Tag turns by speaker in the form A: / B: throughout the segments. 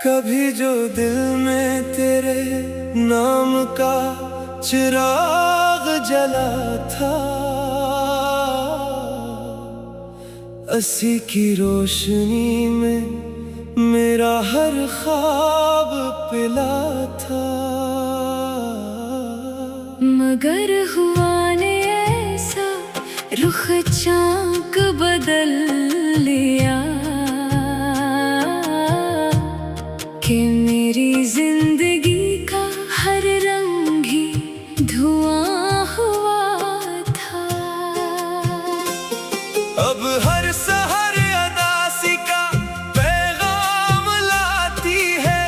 A: कभी जो दिल में तेरे नाम का चिराग जला था, अस्सी की रोशनी में मेरा हर ख्वाब पिला था।
B: मगर हुआ ने ऐसा रुख चाक बदल लिया कि मेरी जिंदगी का हर रंग ही धुआं हुआ था।
A: अब हर सहर अदासी का पैगाम लाती है,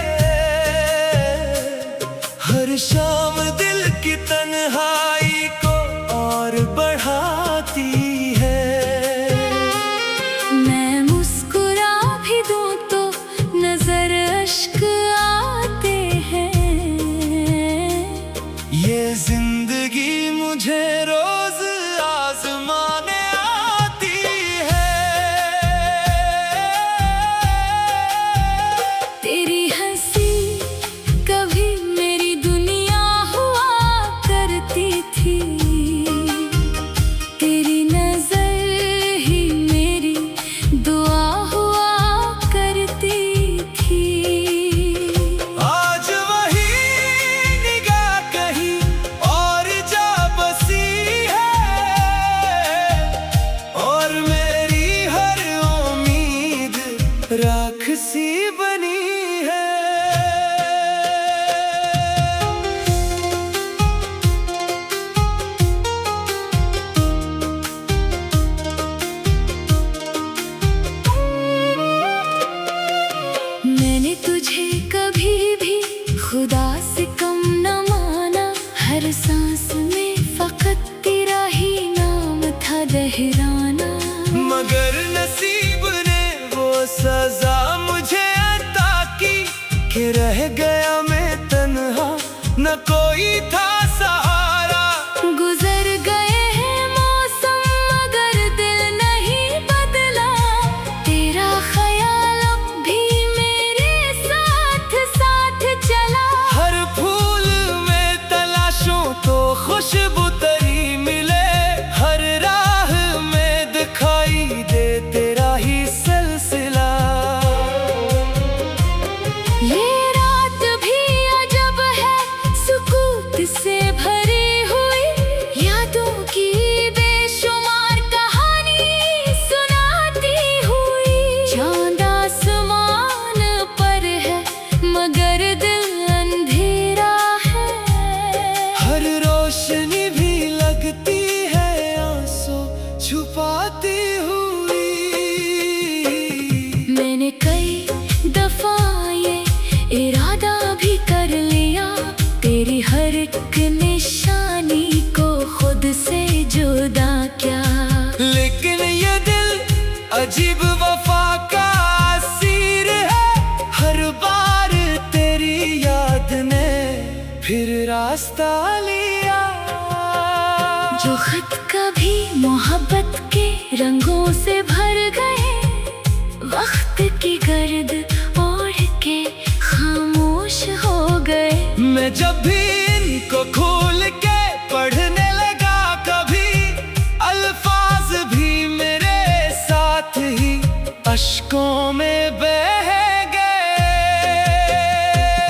A: हर शाम दिल की तन्हाई को और बढ़ाती है।
B: मैं मुस्कुरा भी दूं तो नजर अश्क आते हैं।
A: ये जिंदगी मुझे रोज आजमाने आती है।
B: तेरी हंसी कभी मेरी दुनिया हुआ करती थी, तेरी नजर ही मेरी दुआ हुआ करती थी।
A: आज वही निगाह कहीं और जा बसी है, और मेरी हर उम्मीद राख सी बनी है।
B: मैंने तुझे कभी भी खुदा से कम न माना, हर सांस में फकत तेरा ही नाम था लहराना।
A: मगर नसीब ने वो सजा मुझे अता की कि रह गया मैं तन्हा, न कोई था सहारा।
B: गुजर गए हैं मौसम मगर दिल नहीं बदला, तेरा ख्याल अब भी मेरे साथ साथ चला।
A: हर फूल में तलाशूं तो खुशबू तेरी मिले, हर राह में दिखाई दे तेरा ही सिलसिला।
B: ये रात भी अजब है सुकूत से भरी हुई, यादों की बेशुमार कहानी सुनाती हुई। चांद आसमान पर है मगर दिल अंधेरा है,
A: हर रोशनी भी लगती है आंसू छुपाती हुई।
B: मैंने कई दफा ये इरादा भी कर लिया, तेरी हर एक निशानी को खुद से जुदा क्या।
A: लेकिन ये दिल अजीब वफा का असीर है, हर बार तेरी याद ने फिर रास्ता लिया।
B: जो खत कभी मोहब्बत के रंगों से भर गए, वक्त की गर्द ओढ़ के खामोश हो गए।
A: मैं जब भी इनको खोल के पढ़ने लगा, कभी अल्फाज भी मेरे साथ ही अश्कों में बह गए।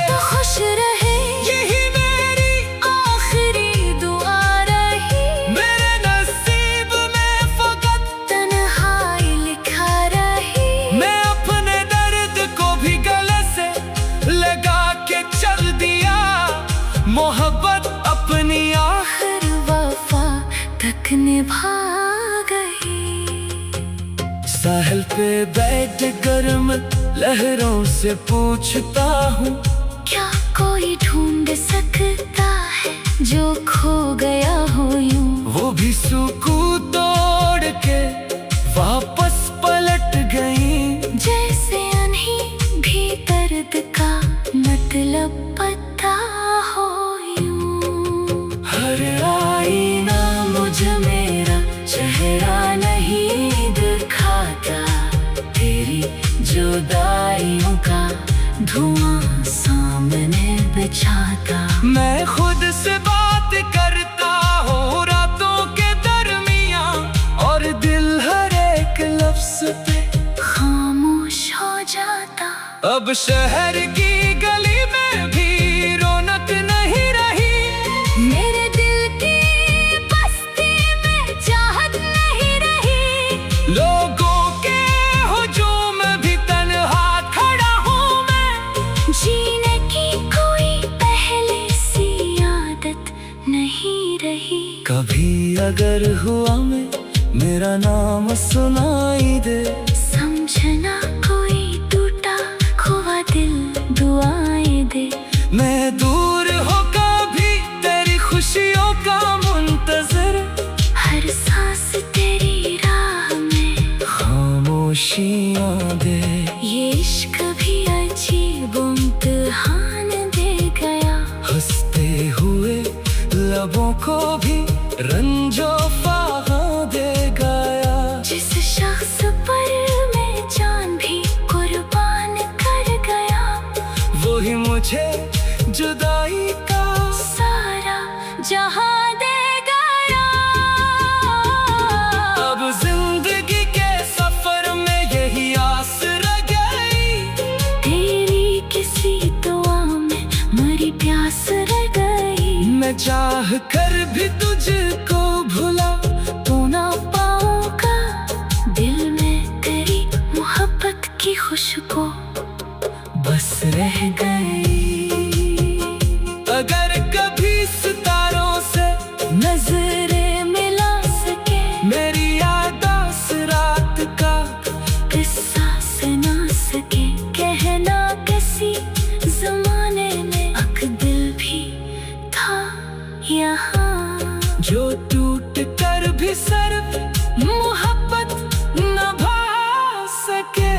B: तो खुश रहे
A: यही मेरी
B: आखिरी दुआ रही,
A: मेरे नसीब में फकत
B: तन्हाई लिखा रही।
A: मैं अपने दर्द को भी गले से लगा के चल दिया, मोहब्बत अपनी
B: आखिर वफा तक निभा गई।
A: साहिल पे बैठ गर्म लहरों से पूछता हूँ,
B: क्या कोई ढूंढ सकता है
A: सुकून तोड़ के वापस पलट गई।
B: जैसे उन्हें भी दर्द का मतलब पता हो यूं।
A: हर आईना मुझे मेरा चेहरा नहीं दिखाता, तेरी जुदाइयों का धुआं सामने बिछाता। मैं खुद से बात करता हूँ रातों के दरमियाँ, और दिल हर एक लफ्ज पे
B: खामोश हो जाता।
A: अब शहर की गली में भी रौनक नहीं रही,
B: मेरे दिल की बस्ती में चाहत नहीं रही।
A: लोगों के हुजूम में भी तन्हा खड़ा हूँ मैं।
B: जीने की कोई पहले सी आदत नहीं रही।
A: कभी अगर हुआ में मेरा नाम सुनाई दे,
B: समझना कोई टूटा खोआ दिल दुआएं दे।
A: मैं दूर हो कभी तेरी खुशियों का मुंतजर,
B: हर सांस तेरी राह में
A: खामोशियाँ दे।
B: ये इश्क भी अजीब इम्तिहान दे गया।
A: हंसते हुए लबों को भी रंजो फाहा दे गया।
B: जिस शख्स पर मैं जान भी कुर्बान कर गया,
A: वही मुझे जुदाई का
B: सारा जहां दे गया।
A: अब जिंदगी के सफर में यही आस रह गई,
B: तेरी किसी दुआ में मरी प्यास रह गई।
A: मैं चाह कर भी तुझको भुला
B: तो ना पाऊंगा, दिल में तेरी मोहब्बत की खुशबू बस रह गई।
A: अगर कभी सितारों से
B: नजरें मिला सके,
A: मेरी याद उस रात का
B: किस्सा सुना सके। कहना किसी जमाने में अक दिल भी था यहाँ,
A: जो टूट कर भी सिर्फ मोहब्बत निभा सके।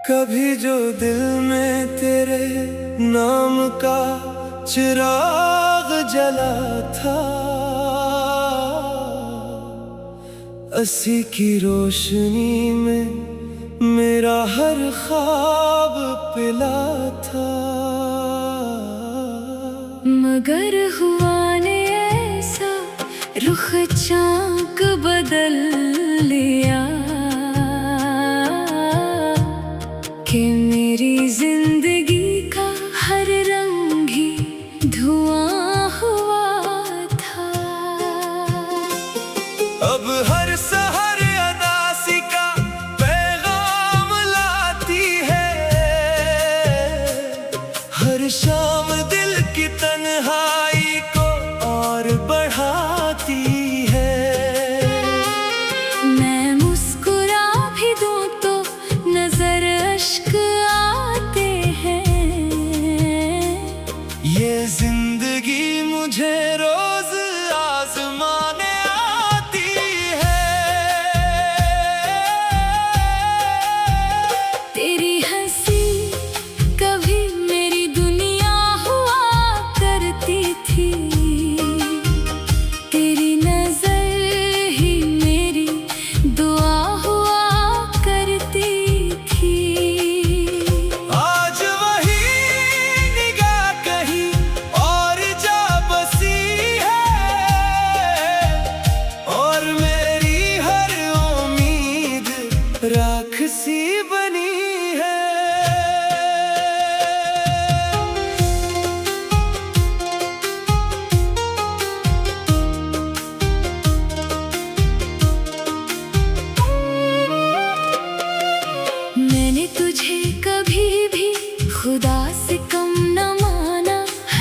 A: कभी जो दिल में तेरे नाम का चिराग जला था, अस्सी की रोशनी में मेरा हर ख्वाब पिला था।
B: मगर हुआ ने ऐसा रुख चाक बदल लिया कि मेरी जिंदगी का हर रंग ही धुआं हुआ था।
A: अब हर सहर अदासी का पैगाम लाती है, हर शाम दिल की तन्हाई को और बढ़ाती है।
B: मैं मुस्कुरा भी दूं तो नजर अश्क आते हैं।
A: ये जिंदगी मुझे रोज आजमाने आती है।
B: तेरी हंसी कभी मेरी दुनिया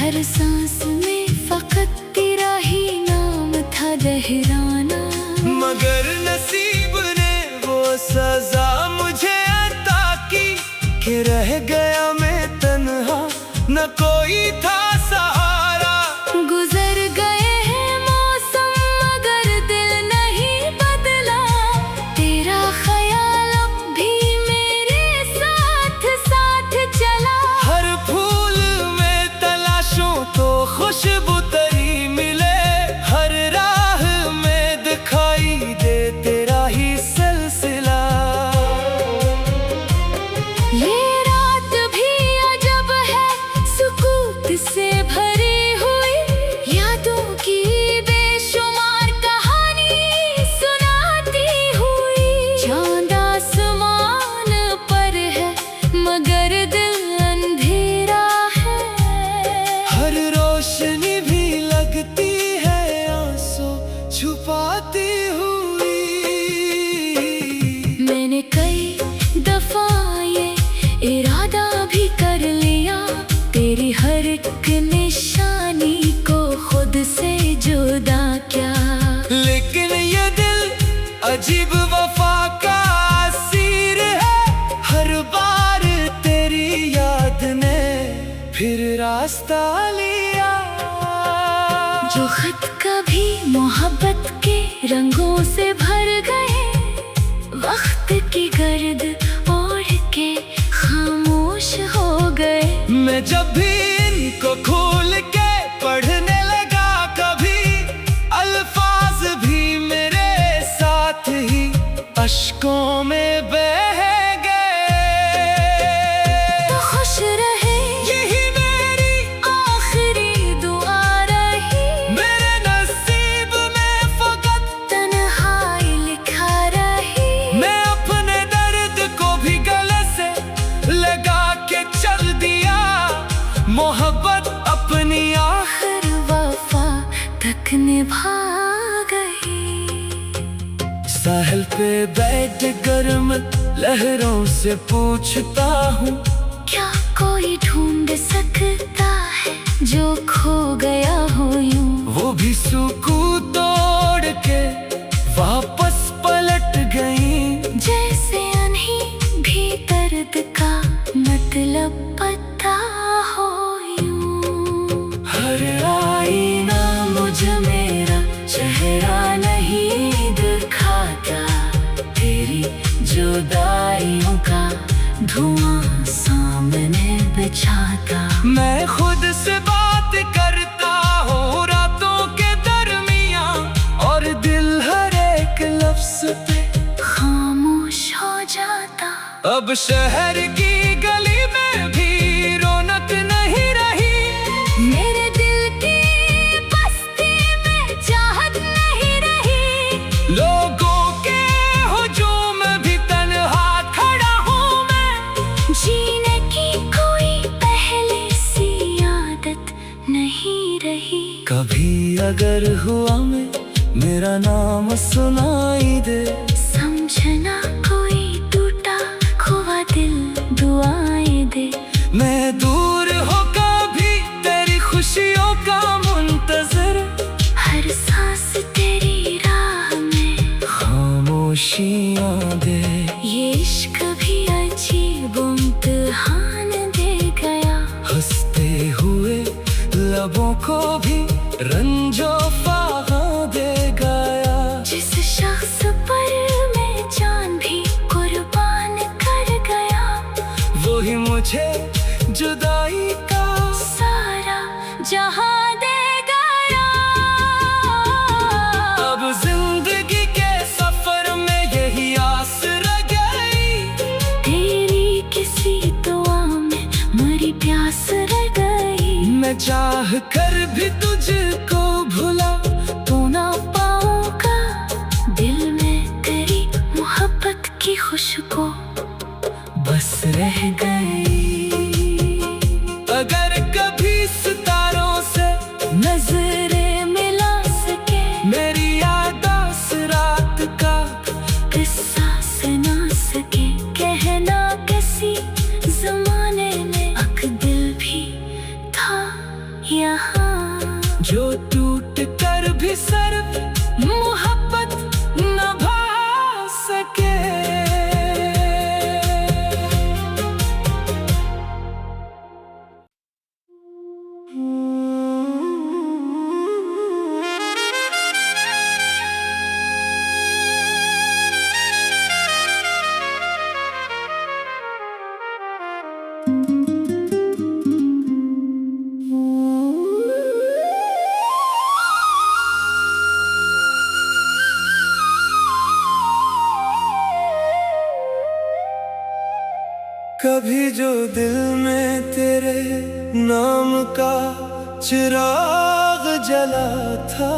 B: हर सांस में फकत तेरा ही नाम था दोहराना।
A: मगर नसीब ने वो सजा मुझे अता की कि रह गया मैं तन्हा, न कोई था सहारा।
B: गुजर गए हैं मौसम मगर दिल नहीं बदला, तेरा ख्याल अब भी मेरे साथ साथ चला।
A: हर फूल में तलाशूं तो खुशबू तेरी मिले, हर राह में दिखाई दे तेरा ही सिलसिला।
B: ये रात भी अजब है सुकूत से भरी हुई, यादों की बेशुमार कहानी सुनाती हुई। चांद आसमान पर है मगर दिल अंधेरा है,
A: हर रोशनी भी लगती है आंसू छुपाती हुई।
B: मैंने कई दफा ये इरादा भी कर लिया, तेरी हर एक निशानी को खुद से जुदा क्या।
A: लेकिन ये दिल अजीब वफा का असीर है, हर बार तेरी याद ने फिर रास्ता लिया।
B: जो खत कभी मोहब्बत के रंगों से भर गए, वक्त की गर्द ओढ़ के खामोश हो गए।
A: मैं जब भी इनको खोल के पढ़ने लगा, कभी अल्फाज भी मेरे साथ ही अश्कों में बह गए।
B: तो खुश रहे
A: यही मेरी
B: आखिरी दुआ रही,
A: मेरे नसीब में फकत
B: तन्हाई लिखा रही।
A: मैं अपने दर्द को भी गले से लगा के चल दिया, मोहब्बत अपनी
B: आखिर वफा तक निभा गई।
A: साहिल पे बैठ गर्म लहरों से पूछता हूँ,
B: क्या कोई ढूंढ सकता है जो खो गया हो यूं।
A: वो भी सुकून तोड़ के वापस पलट गई।
B: जैसे उन्हें भी दर्द का मतलब पता हो यूं।
A: हर आईना मुझ मेरा चेहरा नहीं दिखाता, तेरी जुदाइयों का धुआं सामने बिछाता। मैं खुद से बात करता हूँ रातों के दरमियाँ, और दिल हर एक लफ्ज पे
B: खामोश हो जाता।
A: अब शहर की गली में भी रौनक नहीं रही,
B: मेरे दिल की बस्ती में चाहत नहीं रही।
A: लोगों के हुजूम भी तन्हा खड़ा हूँ मैं।
B: जीने की कोई पहले सी आदत नहीं रही।
A: कभी अगर हुआ मैं मेरा नाम सुनाई दे,
B: समझना कोई टूटा खोआ दिल दुआएं दे।
A: मैं दूर हो कभी तेरी खुशियों का मुंतजर,
B: हर सांस तेरी राह में
A: खामोशियाँ दे।
B: ये इश्क भी अजीब इम्तिहान दे गया।
A: हंसते हुए लबों को भी रंजो फाहा दे गया।
B: जिस शख्स पर मैं जान भी कुर्बान कर गया,
A: वही मुझे जुदाई का
B: सारा जहां दे गया।
A: अब जिंदगी के सफर में यही आस रह गई,
B: तेरी किसी दुआ में मरी प्यास रह गई।
A: मैं चाह कर भी तुझको भुला
B: तो ना पाऊंगा, दिल में तेरी मोहब्बत की खुशबू बस रह गई।
A: अगर कभी सितारों से
B: नजरें मिला सके,
A: मेरी यादाश्त रात का
B: किस्सा सुना सके। कहना किसी जमाने में अक दिल भी था या
A: जो टूट कर भी सिर्फ मोहब्बत न भा सके। कभी जो दिल में तेरे नाम का चिराग जला था,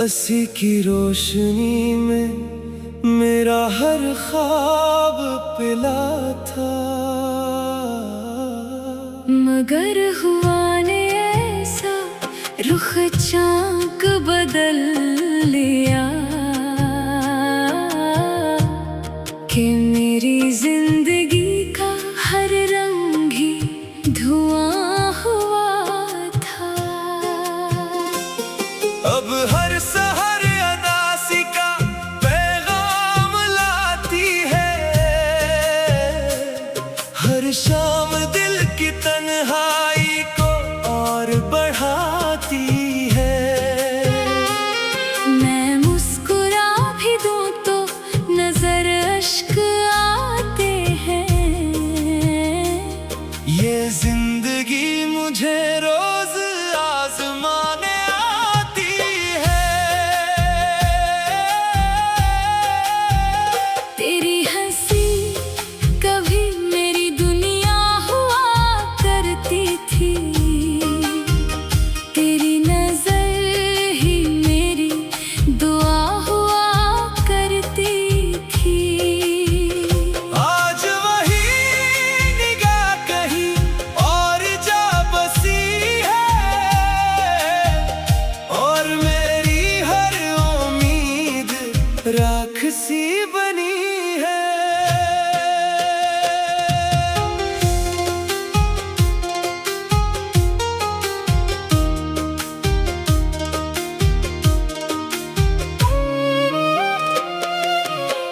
A: अस्सी की रोशनी में मेरा हर ख्वाब पिला था।
B: मगर हुआ ने ऐसा रुख चाक बदल लिया कि मेरी जिंदगी का हर रंग ही धुआं हुआ था।
A: अब हर सहर अदासी का पैगाम लाती है, हर शाम दिल की तन्हाई को और बढ़ाती है।
B: मैं मुस्कुरा भी दूं तो नजर अश्क आते हैं।
A: ये जिंदगी मुझे रोज आजमाने आती है।
B: तेरी हंसी कभी मेरी दुनिया हुआ करती थी, तेरी नजर ही मेरी दुआ हुआ करती थी।
A: आज वही निगाह कहीं और जा बसी है, और मेरी हर उम्मीद राख सी बनी है।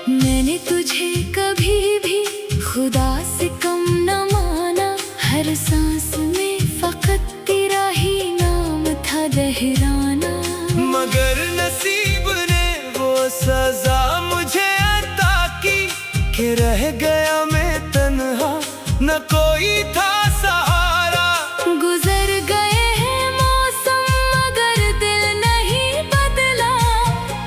B: मैंने तुझे कभी भी खुदा से कम न माना, हर सांस में फकत तेरा ही नाम था दहराना।
A: मगर नसीब ने वो सजा मुझे अता की कि रह गया मैं तन्हा, न कोई था सहारा।
B: गुजर गए हैं मौसम मगर दिल नहीं बदला,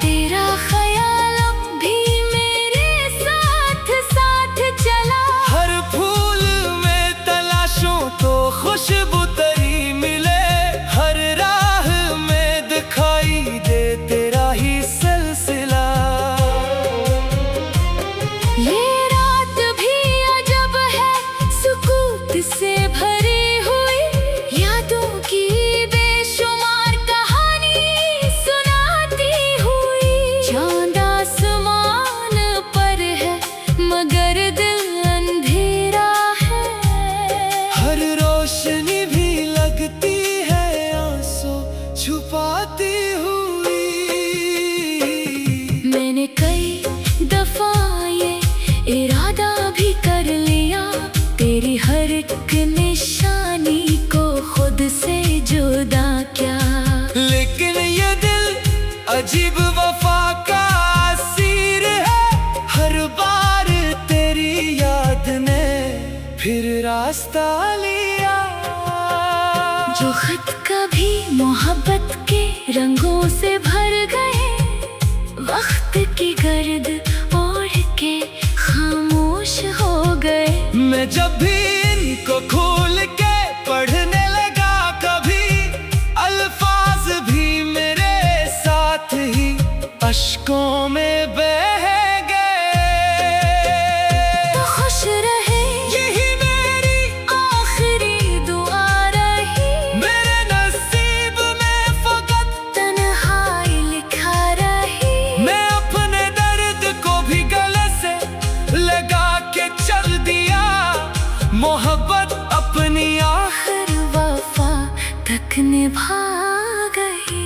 B: तेरा ख्याल अब भी मेरे साथ साथ चला।
A: हर फूल में तलाशों तो खुशबू तेरी मिले, हर राह में दिखाई दे तेरा ही सिलसिला।
B: ये रात भी अजब है सुकूत से भरी हुई, यादों की बेशुमार कहानी सुनाती हुई। चांद आसमान पर है मगर दिल अंधेरा है,
A: हर रोशनी भी लगती है आंसू छुपाती हुई।
B: मैंने कई दफा ये इरादा भी कर लिया, तेरी हर एक निशानी को खुद से जुदा क्या।
A: लेकिन ये दिल अजीब वफा का असीर है, हर बार तेरी याद ने फिर रास्ता लिया।
B: जो खत कभी मोहब्बत के रंगों से भर गए, वक्त की गर्द ओढ़ के खामोश हो गए।
A: मैं जब भी इनको खोल के पढ़ने लगा, कभी अल्फाज भी मेरे साथ ही अश्कों में बह गए।
B: तो खुश रहे
A: यही मेरी
B: आखिरी दुआ रही,
A: मेरे नसीब में फकत
B: तन्हाई लिखा रही।
A: मैं अपने दर्द को भी गले से लगा के चल दिया, मोहब्बत अपनी आखिर
B: आखिर निभा गई।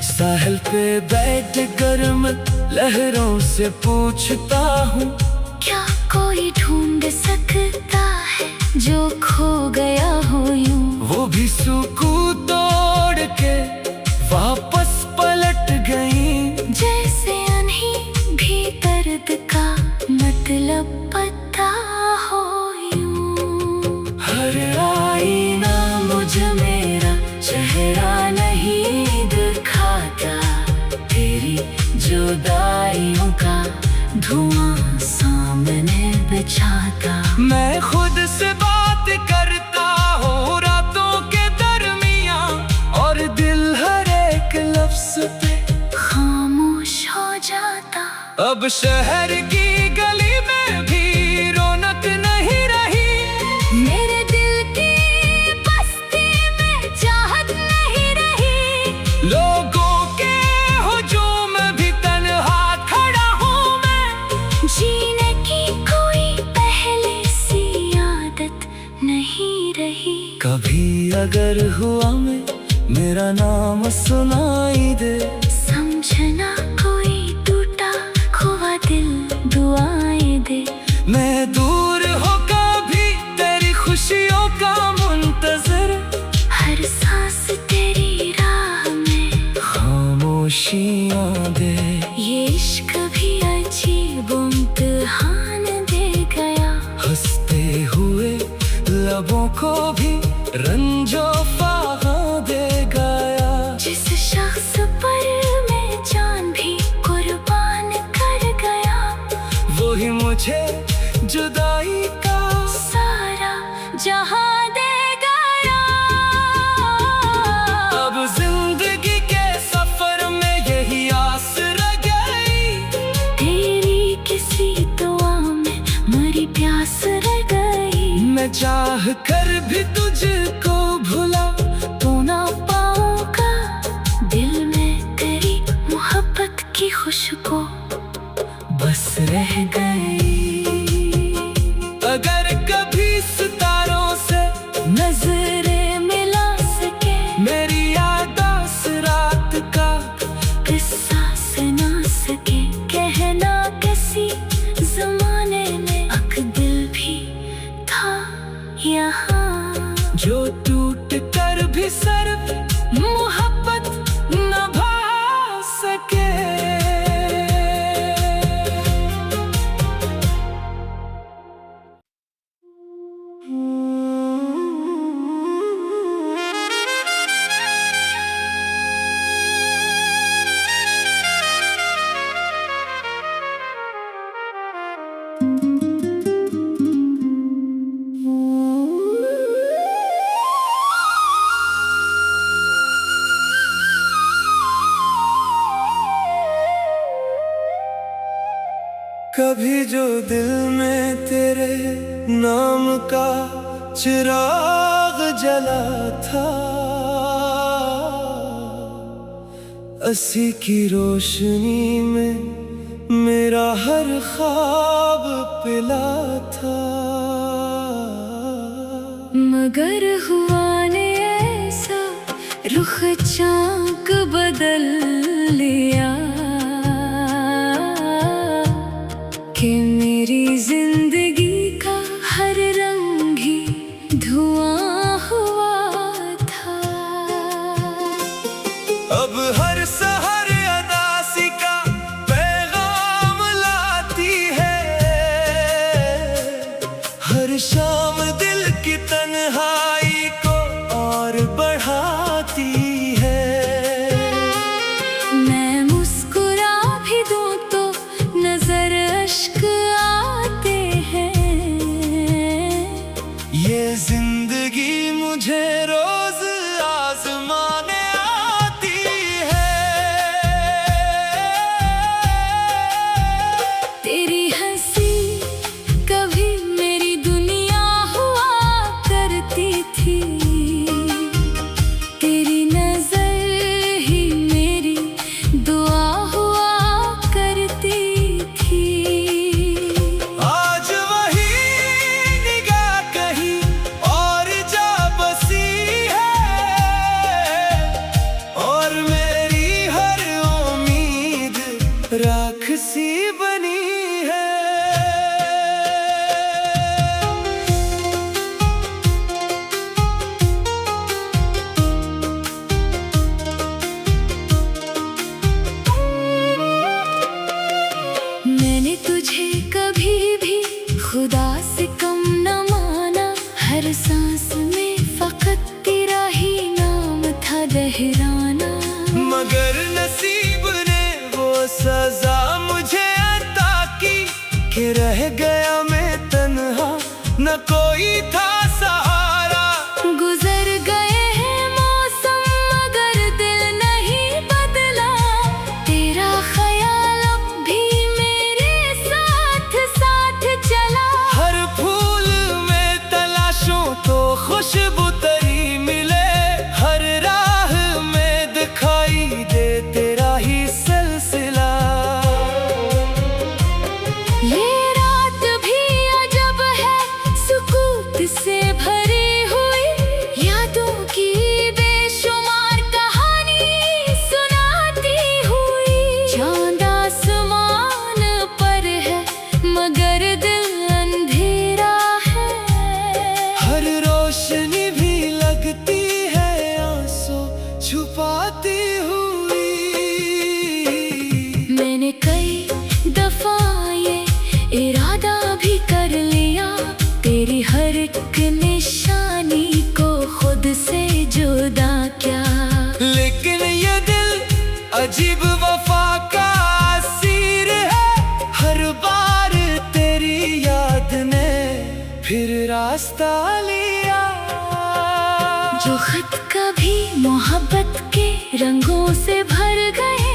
A: साहिल पे बैठ गर्म लहरों से पूछता हूँ,
B: क्या कोई ढूंढ सकता है जो खो गया हो यूं?
A: वो भी सुकून तोड़ के वापस पलट गई।
B: जैसे उन्हीं भी दर्द का मतलब पता हो यूं।
A: हर आईना मुझे मेरा चेहरा नहीं दिखाता, तेरी जुदाइयों का धुआं सामने बिछाता। मैं खुद से बात करता हूँ रातों के दरमियाँ, और दिल हर एक लफ्ज पे
B: खामोश हो जाता।
A: अब शहर की गली में भी रौनक नहीं रही,
B: मेरे दिल की बस्ती में चाहत नहीं रही।
A: लोगों के हुजूम भी तन्हा खड़ा हूँ मैं।
B: जीने की कोई पहले सी आदत नहीं रही।
A: कभी अगर हुआ मैं मेरा नाम सुनाई दे,
B: समझना कोई टूटा खोआ दिल दुआएं दे।
A: मैं दूर हो कभी तेरी खुशियों का मुंतजर,
B: हर सांस तेरी राह में
A: खामोशियाँ दे।
B: ये इश्क भी अजीब इम्तिहान दे गया।
A: हंसते हुए लबों को भी रंजो फाहा दे गया।
B: जिस शख्स पर मैं जान भी कुर्बान कर गया,
A: वही मुझे जुदाई का
B: सारा जहां दे गया।
A: अब जिंदगी के सफर में यही आस रह गई,
B: तेरी किसी दुआ में मरी प्यास रह गई।
A: मैं चाह कर भी तुझको भुला
B: तो ना पाऊंगा, दिल में तेरी मोहब्बत की खुशबू बस रह गई।
A: अगर कभी सितारों से
B: नजरें मिला सके,
A: मेरी याद आस रात का
B: किस्सा सुना सके। कहना किसी जमाने में अक दिल भी था यहाँ,
A: जो टूट कर भी सिर्फ मोहब्बत निभा सके। कभी जो दिल में तेरे नाम का चिराग जला था, अस्सी की रोशनी में मेरा हर ख्वाब पिला था।
B: मगर हुआ ने ऐसा रुख चाक बदल लिया कि मेरी जिंदगी का हर रंग ही धुआं हुआ था।
A: अब हर सहर अदासी का पैगाम लाती है, हर शाम दिल की तन्हाई को और बढ़ाती है।
B: मैं मुस्कुरा भी दूं तो नजर अश्क आते हैं।
A: ये जिंदगी मुझे रोज आजमाने आती है।
B: तेरी हंसी कभी मेरी दुनिया हुआ करती
A: कोई था सहारा।
B: गुजर गए हैं मौसम मगर दिल नहीं बदला, तेरा ख्याल अब भी मेरे साथ साथ चला।
A: हर फूल में तलाशूं तो खुशबू तेरी मिले, हर राह में दिखाई दे तेरा ही सिलसिला।
B: ये रात भी अजब है सुकूत से भरी हुई, यादों की बेशुमार कहानी सुनाती हुई। चांद आसमान पर है मगर दिल अंधेरा है,
A: हर रोशनी भी लगती है आंसू छुपाती हुई।
B: मैंने कई दफा ये इरादा भी कर लिया, तेरी हर एक निशानी को खुद से जुदा क्या।
A: लेकिन ये दिल अजीब वफा का असीर है, हर बार तेरी याद ने फिर रास्ता लिया।
B: जो खत कभी मोहब्बत के रंगों से भर गए,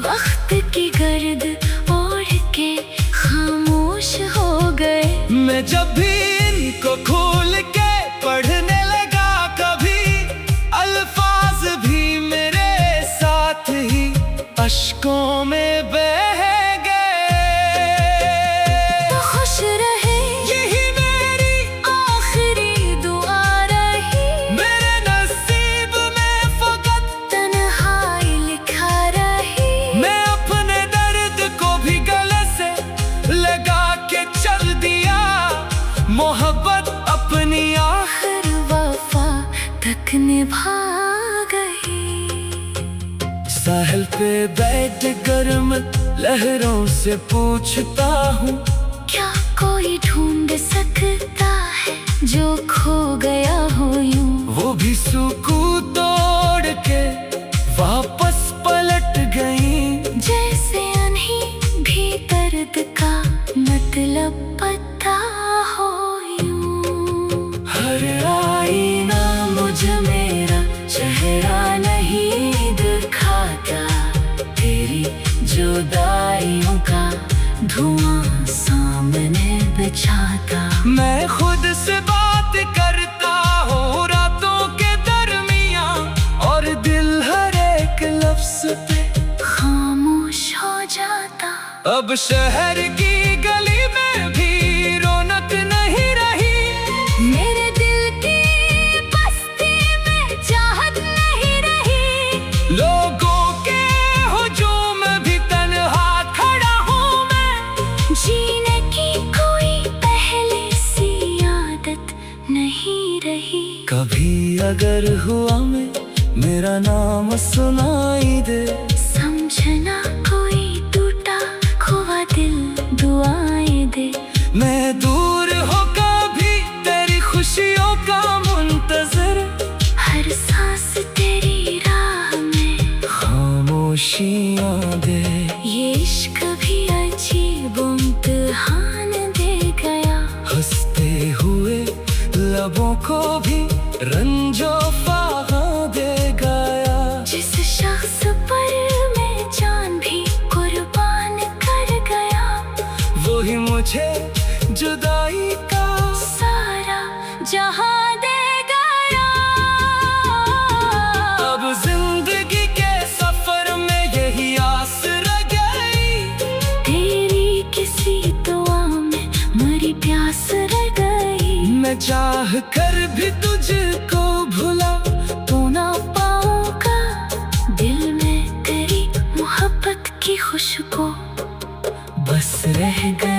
B: वक्त की गर्द ओढ़ के खामोश हो गए।
A: मैं जब भी इनको खोल के पढ़ने लगा, कभी अल्फाज भी मेरे साथ ही अश्कों में बह गए।
B: तो खुश रहे
A: यही मेरी
B: आखिरी दुआ रही,
A: मेरे नसीब में फकत
B: तन्हाई लिखा रही।
A: मैं अपने दर्द को भी गले से लगा के चल दिया, मोहब्बत अपनी
B: आखिर वफा तक निभा गई।
A: साहिल पे बैठ गर्म लहरों से पूछता हूँ,
B: क्या कोई ढूंढ सकता है जो खो गया हो यूं।
A: वो भी सुकून तोड़ के वापस पलट गई।
B: जैसे उन्हीं भी दर्द का मतलब पता हो यूं।
A: हर आईना मुझ मेरा चेहरा नहीं दिखाता, तेरी जुदाइयों का धुआं सामने बिछाता। मैं खुद से बात करता हूँ रातों के दरमियाँ, और दिल हर एक लफ्ज पे
B: खामोश हो जाता।
A: अब शहर की गली में भी रौनक नहीं रही,
B: मेरे दिल की बस्ती में चाहत नहीं रही।
A: लोगों के हुजूम भी तन्हा खड़ा हूँ मैं।
B: जीने की कोई पहले सी आदत नहीं रही।
A: कभी अगर हुआ मैं मेरा नाम सुनाई दे,
B: समझना कोई टूटा खोआ दिल दुआएं दे।
A: मैं दूर हो कभी तेरी खुशियों का मुंतजर,
B: हर सांस तेरी राह में
A: खामोशियाँ दे।
B: ये इश्क भी अजीब इम्तिहान दे गया।
A: हंसते हुए लबों को भी रंजो फाहा दे गया।
B: जिस शख्स पर मैं जान भी कुर्बान कर गया,
A: वही मुझे जुदाई का
B: सारा जहां दे गया।
A: अब जिंदगी के सफर में यही आस रह गई,
B: तेरी किसी दुआ में मरी प्यास रह गई।
A: मैं चाह कर भी तुझको भुला
B: तो ना पाऊंगा, दिल में तेरी मोहब्बत की खुशबू बस रह गई।